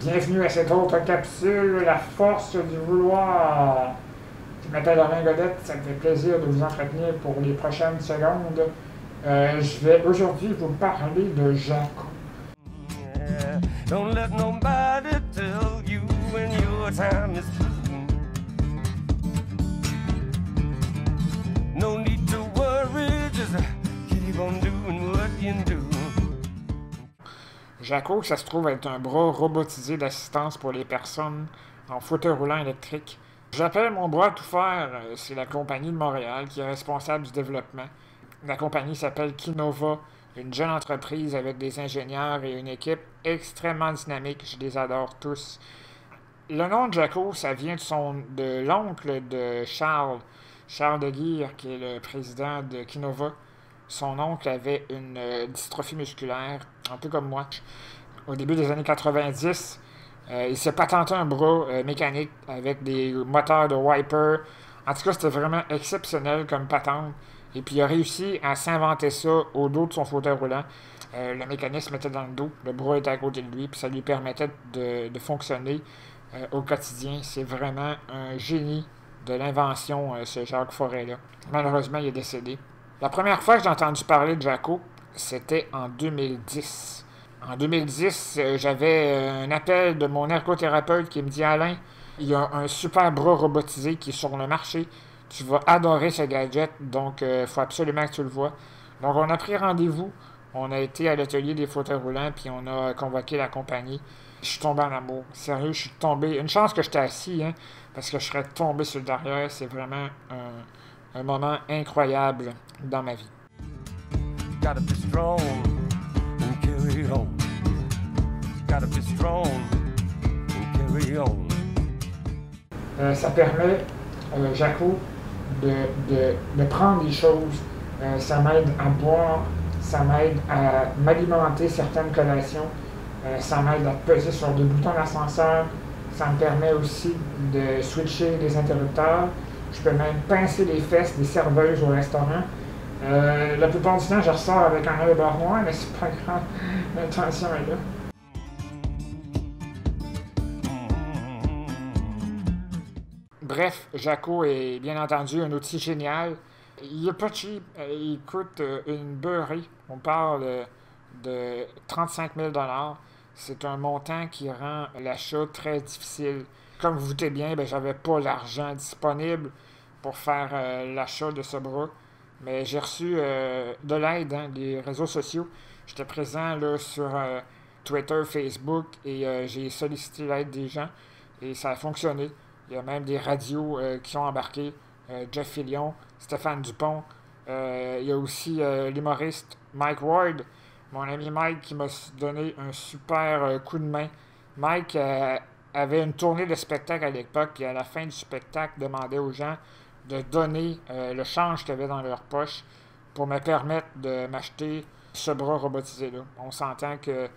Bienvenue à cette autre capsule, la force du vouloir. Je m'appelle Alain Godette, ça me fait plaisir de vous entretenir pour les prochaines secondes. Je vais aujourd'hui vous parler de Jaco. Don't let nobody tell you when your time is through. No need to worry, just keep on doing what you do. Jaco, ça se trouve être un bras robotisé d'assistance pour les personnes en fauteuil roulant électrique. J'appelle mon bras à tout faire, c'est la compagnie de Montréal qui est responsable du développement. La compagnie s'appelle Kinova, une jeune entreprise avec des ingénieurs et une équipe extrêmement dynamique. Je les adore tous. Le nom de Jaco, ça vient de l'oncle de Charles de Guire, qui est le président de Kinova. Son oncle avait une dystrophie musculaire, un peu comme moi. Au début des années 90, il s'est patenté un bras mécanique avec des moteurs de wiper. En tout cas, c'était vraiment exceptionnel comme patente. Et puis, il a réussi à s'inventer ça au dos de son fauteuil roulant. Le mécanisme était dans le dos, le bras était à côté de lui, puis ça lui permettait de fonctionner au quotidien. C'est vraiment un génie de l'invention, ce Jacques Forêt-là. Malheureusement, il est décédé. La première fois que j'ai entendu parler de Jaco, c'était en 2010. En 2010, j'avais un appel de mon ergothérapeute qui me dit « Alain, il y a un super bras robotisé qui est sur le marché. Tu vas adorer ce gadget, donc il faut absolument que tu le vois. » Donc on a pris rendez-vous, on a été à l'atelier des fauteuils roulants, puis on a convoqué la compagnie. Je suis tombé en amour. Sérieux, je suis tombé. Une chance que j'étais assis, hein, parce que je serais tombé sur le derrière. C'est vraiment un moment incroyable dans ma vie. Gotta be strong and carry on. Gotta be strong and carry on. Ça permet, Jaco, de prendre des choses. Ça m'aide à boire, ça m'aide à m'alimenter certaines collations, ça m'aide à peser sur des boutons d'ascenseur, ça me permet aussi de switcher les interrupteurs. Je peux même pincer les fesses des serveuses au restaurant. La plupart du temps, je ressors avec un œil beurre noir, mais c'est pas grave. L'intention est là. Bref, Jaco est bien entendu un outil génial. Il n'est pas cheap. Il coûte une beurrée. On parle de 35 000 $. C'est un montant qui rend l'achat très difficile. Comme vous vous doutez bien, j'avais pas l'argent disponible pour faire l'achat de ce bras. Mais j'ai reçu de l'aide des réseaux sociaux. J'étais présent là, sur Twitter, Facebook et j'ai sollicité l'aide des gens. Et ça a fonctionné. Il y a même des radios qui ont embarqué. Jeff Fillion, Stéphane Dupont. Il y a aussi l'humoriste Mike Ward. Mon ami Mike qui m'a donné un super coup de main. Mike avait une tournée de spectacle à l'époque et à la fin du spectacle demandait aux gens de donner le change qu'il y avait dans leur poche pour me permettre de m'acheter ce bras robotisé-là. On s'entend que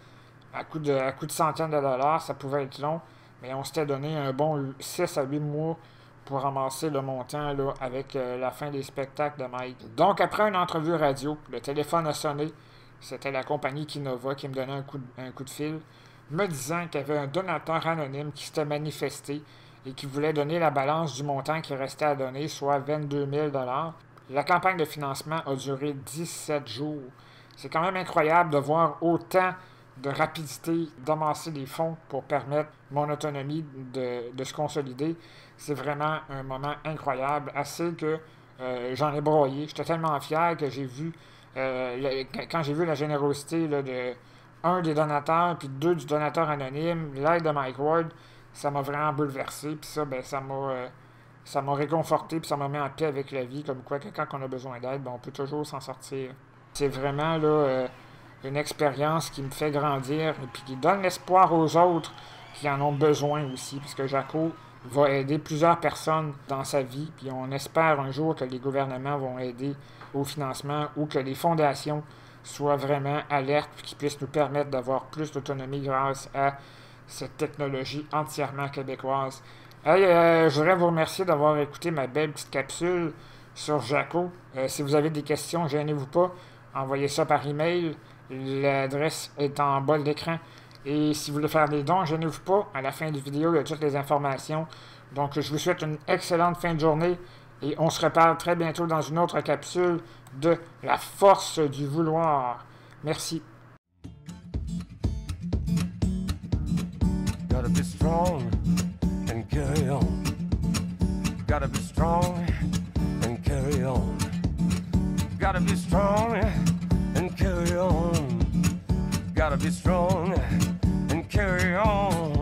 à coût de centaines de dollars, ça pouvait être long, mais on s'était donné un bon 6 à 8 mois pour ramasser le montant là, avec la fin des spectacles de Mike. Donc, après une entrevue radio, le téléphone a sonné. C'était la compagnie Kinova qui me donnait un coup de fil, me disant qu'il y avait un donateur anonyme qui s'était manifesté et qui voulait donner la balance du montant qui restait à donner, soit 22 000 $. La campagne de financement a duré 17 jours. C'est quand même incroyable de voir autant de rapidité d'amasser des fonds pour permettre mon autonomie de se consolider. C'est vraiment un moment incroyable, assez que j'en ai broyé. J'étais tellement fier que j'ai vu, quand j'ai vu la générosité là, de un des donateurs, puis deux du donateur anonyme, l'aide de Mike Ward, ça m'a vraiment bouleversé, puis ça m'a réconforté, puis ça m'a mis en paix avec la vie, comme quoi que quand on a besoin d'aide, on peut toujours s'en sortir. C'est vraiment là une expérience qui me fait grandir et puis qui donne l'espoir aux autres qui en ont besoin aussi, parce que Jaco va aider plusieurs personnes dans sa vie, puis on espère un jour que les gouvernements vont aider au financement ou que les fondations soient vraiment alertes et qui puissent nous permettre d'avoir plus d'autonomie grâce à cette technologie entièrement québécoise. Hey, je voudrais vous remercier d'avoir écouté ma belle petite capsule sur Jaco. Si vous avez des questions, gênez-vous pas, envoyez ça par email. L'adresse est en bas de l'écran. Et si vous voulez faire des dons, gênez-vous pas. À la fin de la vidéo, il y a toutes les informations. Donc, je vous souhaite une excellente fin de journée. Et on se reparle très bientôt dans une autre capsule de la force du vouloir. Merci. Gotta be strong and carry on. Gotta be strong and carry on. Gotta be strong and carry on. Gotta be strong and carry on.